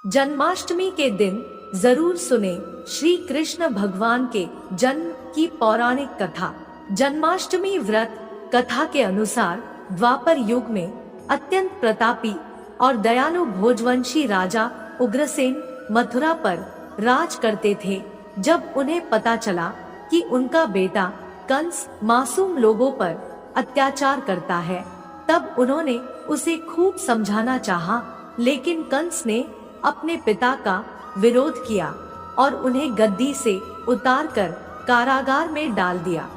जन्माष्टमी के दिन जरूर सुने श्री कृष्ण भगवान के जन्म की पौराणिक कथा। जन्माष्टमी व्रत कथा के अनुसार द्वापर युग में अत्यंत प्रतापी और दयालु भोजवंशी राजा उग्रसेन मथुरा पर राज करते थे। जब उन्हें पता चला कि उनका बेटा कंस मासूम लोगों पर अत्याचार करता है, तब उन्होंने उसे खूब समझाना चाहा, लेकिन कंस ने अपने पिता का विरोध किया और उन्हें गद्दी से उतारकर कारागार में डाल दिया।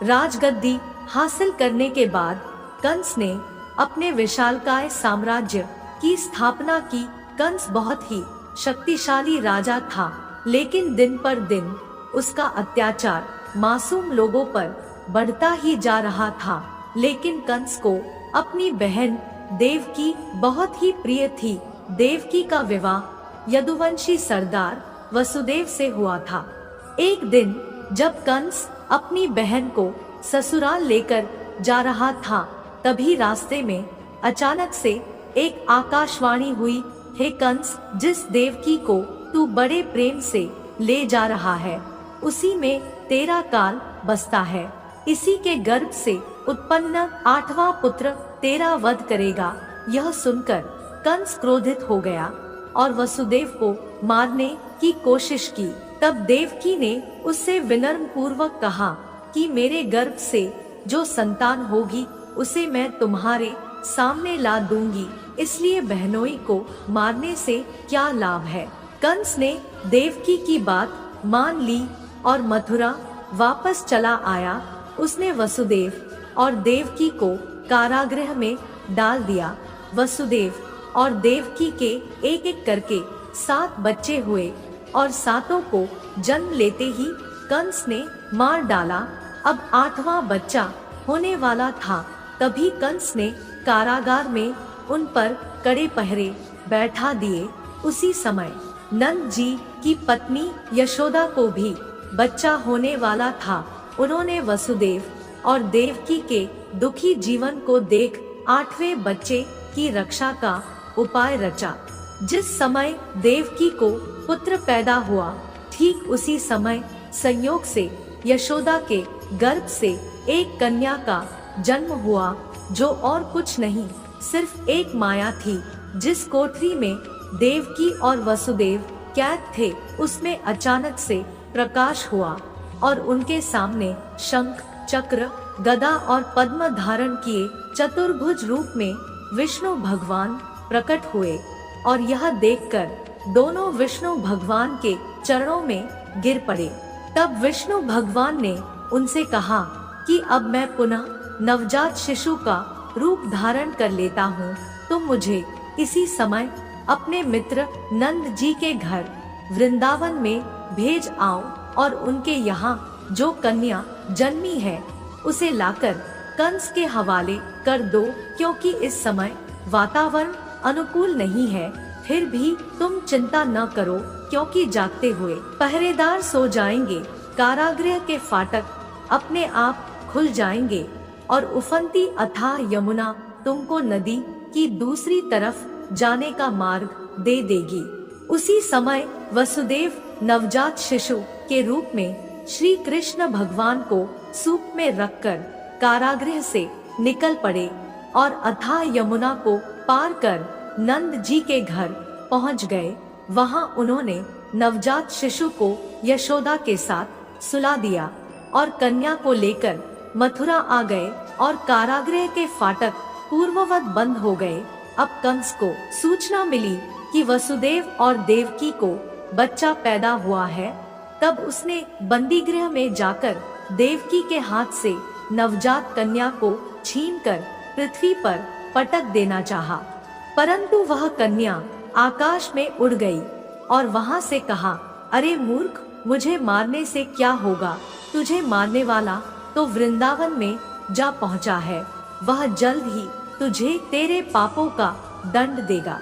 राजगद्दी हासिल करने के बाद कंस ने अपने विशालकाय साम्राज्य की स्थापना की। कंस बहुत ही शक्तिशाली राजा था, लेकिन दिन पर दिन उसका अत्याचार मासूम लोगों पर बढ़ता ही जा रहा था। लेकिन कंस को अपनी बहन देवकी बहुत ही प्रिय थी। देवकी का विवाह यदुवंशी सरदार वसुदेव से हुआ था। एक दिन जब कंस अपनी बहन को ससुराल लेकर जा रहा था, तभी रास्ते में अचानक से एक आकाशवाणी हुई, हे कंस, जिस देवकी को तू बड़े प्रेम से ले जा रहा है, उसी में तेरा काल बसता है। इसी के गर्भ से उत्पन्न 8वां पुत्र तेरा वध करेगा। यह सुनकर कंस क्रोधित हो गया और वसुदेव को मारने की कोशिश की। तब देवकी ने उससे विनम्र पूर्वक कहा कि मेरे गर्भ से जो संतान होगी उसे मैं तुम्हारे सामने ला दूंगी, इसलिए बहनोई को मारने से क्या लाभ है। कंस ने देवकी की बात मान ली और मथुरा वापस चला आया। उसने वसुदेव और देवकी को कारागृह में डाल दिया। वसुदेव और देवकी के एक एक करके 7 बच्चे हुए और 7 को जन्म लेते ही कंस ने मार डाला। अब 8वां बच्चा होने वाला था। तभी कंस ने कारागार में उन पर कड़े पहरे बैठा दिए। उसी समय नंद जी की पत्नी यशोदा को भी बच्चा होने वाला था। उन्होंने वसुदेव और देवकी के दुखी जीवन को देख 8वें बच्चे की रक्षा का उपाय रचा। जिस समय देवकी को पुत्र पैदा हुआ, ठीक उसी समय संयोग से यशोदा के गर्भ से एक कन्या का जन्म हुआ, जो और कुछ नहीं सिर्फ एक माया थी। जिस कोठरी में देवकी और वसुदेव कैद थे, उसमें अचानक से प्रकाश हुआ और उनके सामने शंख, चक्र, गदा और पद्म धारण किए चतुर्भुज रूप में विष्णु भगवान प्रकट हुए। और यह देखकर दोनों विष्णु भगवान के चरणों में गिर पड़े। तब विष्णु भगवान ने उनसे कहा कि अब मैं पुनः नवजात शिशु का रूप धारण कर लेता हूँ। तुम मुझे इसी समय अपने मित्र नंद जी के घर वृंदावन में भेज आओ और उनके यहाँ जो कन्या जन्मी है उसे लाकर कंस के हवाले कर दो, क्योंकि इस समय वातावरण अनुकूल नहीं है। फिर भी तुम चिंता न करो, क्योंकि जागते हुए पहरेदार सो जाएंगे। कारागृह के फाटक अपने आप खुल जाएंगे और उफनती अथाह यमुना तुमको नदी की दूसरी तरफ जाने का मार्ग दे देगी। उसी समय वसुदेव नवजात शिशु के रूप में श्री कृष्ण भगवान को सूप में रखकर कारागृह से निकल पड़े और अथाह यमुना को पार कर नंद जी के घर पहुंच गए। वहां उन्होंने नवजात शिशु को यशोदा के साथ सुला दिया और कन्या को लेकर मथुरा आ गए और कारागृह के फाटक पूर्ववत बंद हो गए। अब कंस को सूचना मिली कि वसुदेव और देवकी को बच्चा पैदा हुआ है। तब उसने बंदीगृह में जाकर देवकी के हाथ से नवजात कन्या को छीनकर पृथ्वी पर पटक देना चाहा, परंतु वह कन्या आकाश में उड़ गई और वहां से कहा, अरे मूर्ख, मुझे मारने से क्या होगा? तुझे मारने वाला तो वृंदावन में जा पहुंचा है। वह जल्द ही तुझे तेरे पापों का दंड देगा।